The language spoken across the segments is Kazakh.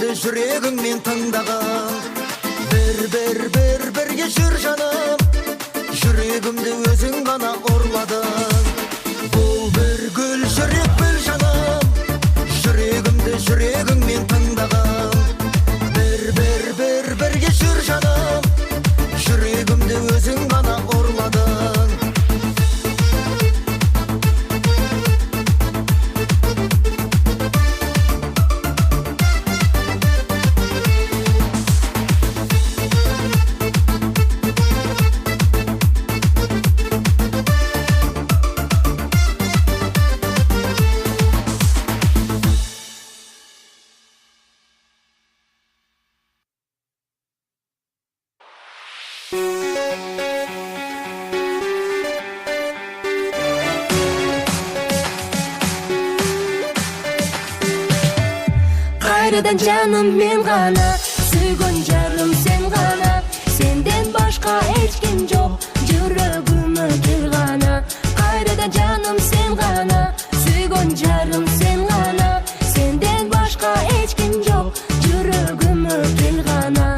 жүрегімді жүрегіңмен тыңдаған. Бірге жүр жаным, жүрегімді өзің ғана ұрладың. Бұл бір гүл жүрек біл жаным, жүрегімді жүрегіңмен тыңдаған. Бірге жүр жаным, жүрегімді өзің ғана ұрладың. Қайрадан жаным мен ғана, сүйген жарым сен ғана. Сенден башқа ешкім жоқ, жүрегіме кел ғана. Қайрадан жаным сен ғана, сүйген жарым сен ғана. Сенден башқа ешкім жоқ, жүрегіме кел ғана.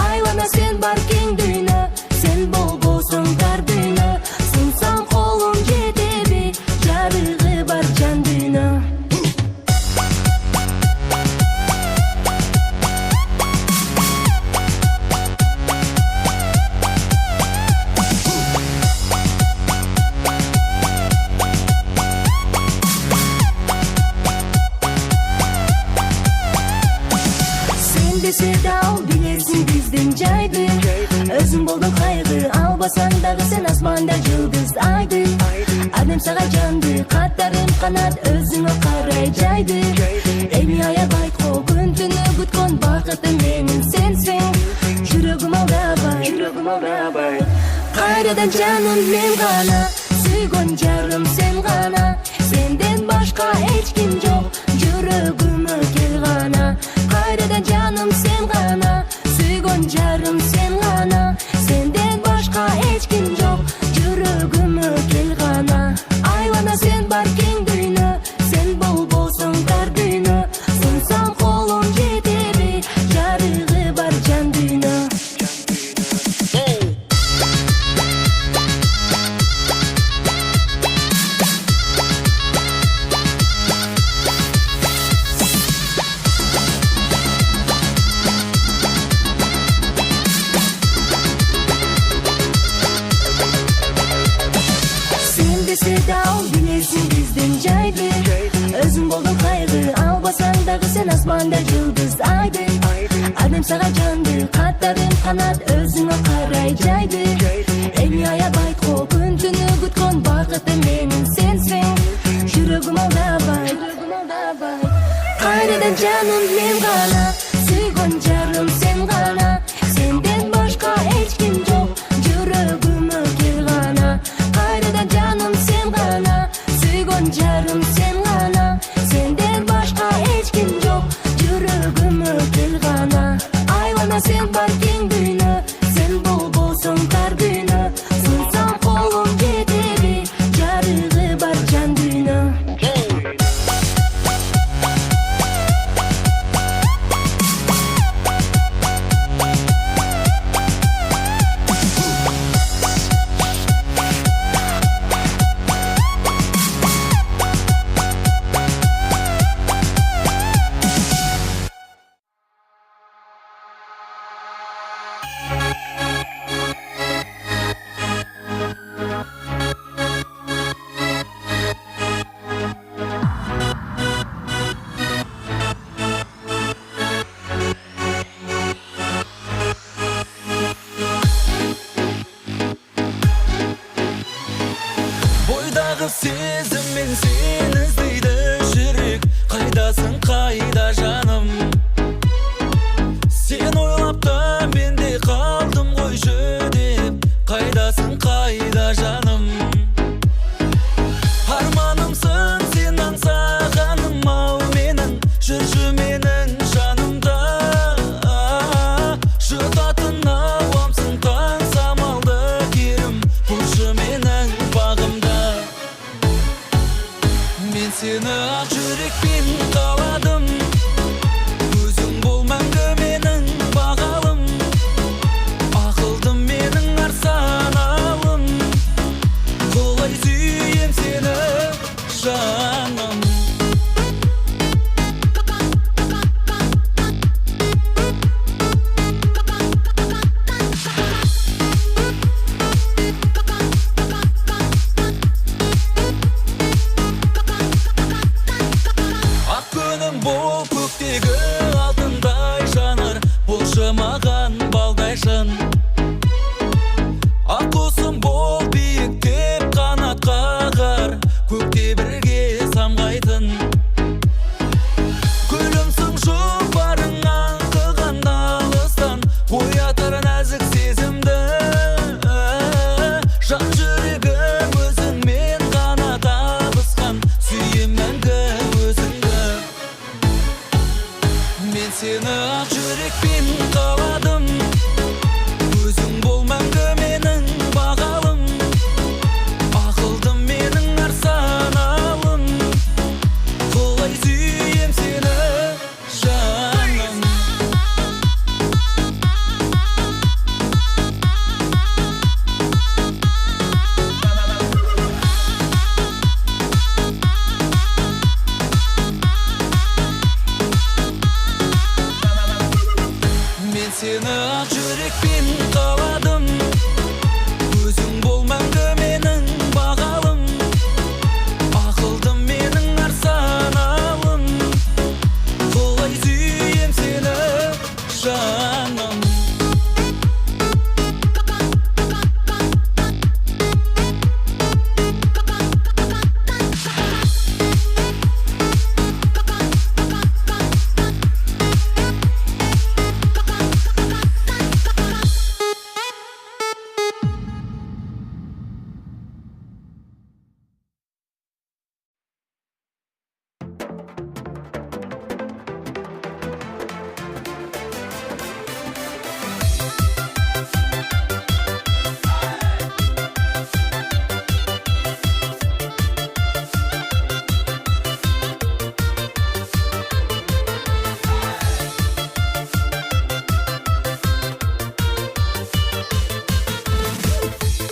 Айлана сен бар кең дүйнө, сен болбосың тар дүйнө. Сынсам қолым жетеби, жарығы бар жан дүйнө. Дау білесің біздің жайды, өзің болдың қайғы, албасаң дағы сен асманда жұлдыз айды. Адам саға жанды, қаттарым қанат, өзіңе қарай жайды. Эми аяп айтқо, күн түні күткөн бақытым менің сенсің. Жүрегім алдабай, қайрадан жаным мен ғана, сүйген жарым сен ғана. Сенден башқа ешкім жоқ, жүрегіме кел ғана. Қайрадан жаным сен ғана, сүйген жарым сен ғана. Сенден башқа ешкім жоқ, жүрегіме кел ғана. Айлана сен бар кең дүйнө, сен болбосың тар дүйнө. Сынсам қолым жетеби, жарығы бар жан дүйнө. Дау білесің біздің жайды, өзің болдың қайғы, албасаң дағы сен асманда жұлдыз айды. Адам саға жанды, қаттарым қанат, өзіңе қарай жайды. Эми аяп айтқо, күн түні күткөн бақытым менің сенсің. Жүрегім алдабай, қайрадан жаным мен ғана, сүйген жарым сен ғана. Сенден башқа ешкім жоқ, жүрегіме кел ғана. Қайрадан жаным сен ғана, сүйген жарым сен ғана. Сенден башқа ешкім жоқ, жүрегіме кел ғана. Айлана сен бар кең дүйнө, сен болбосың тар дүйнө. Сынсам қолым жетеби, жарығы бар жан дүйнө. Сезіммен сені іздейді жүрек, қайдасың қайда жаным. Сен ойлап та мен де қалдым ғой жүдеп, қайдасың қайда жаным. Арманымсың сен аңсағаным ау менің, жүрші менің жанымда. Жұтатын ауамсың таң самалды керім, бұлшы менің бағымда. Мен сені ақ жүрекпен қаладым, өзің болмай жаным. Ақ күнің бол көктегі алтындай жаныр, болшы маған балдай шын. Ақ құсым бол биіктеп қанат қағар, көкте бірге самғайтын. Күлімсің жұпарың аңқыған алыстан, оятар нәзік сезімді. Жан жүрегім өзіңмен ғана табысқан, сүйем мәңгі өзіңді. Мен сені ақ жүрекпен қаладым, өзің бол мәңгі менің бағалым. Ақылдым менің арсаналым, құлай сүйем сені жаным. Мен сені ақ жүрекпен қаладым, өзің бол мәңгі менің бағалым. Ақылдым менің арсаналым, құлай сүйем сені жаным.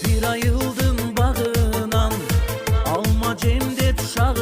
Bir ayıldım bağından, alma cemdet uşağı.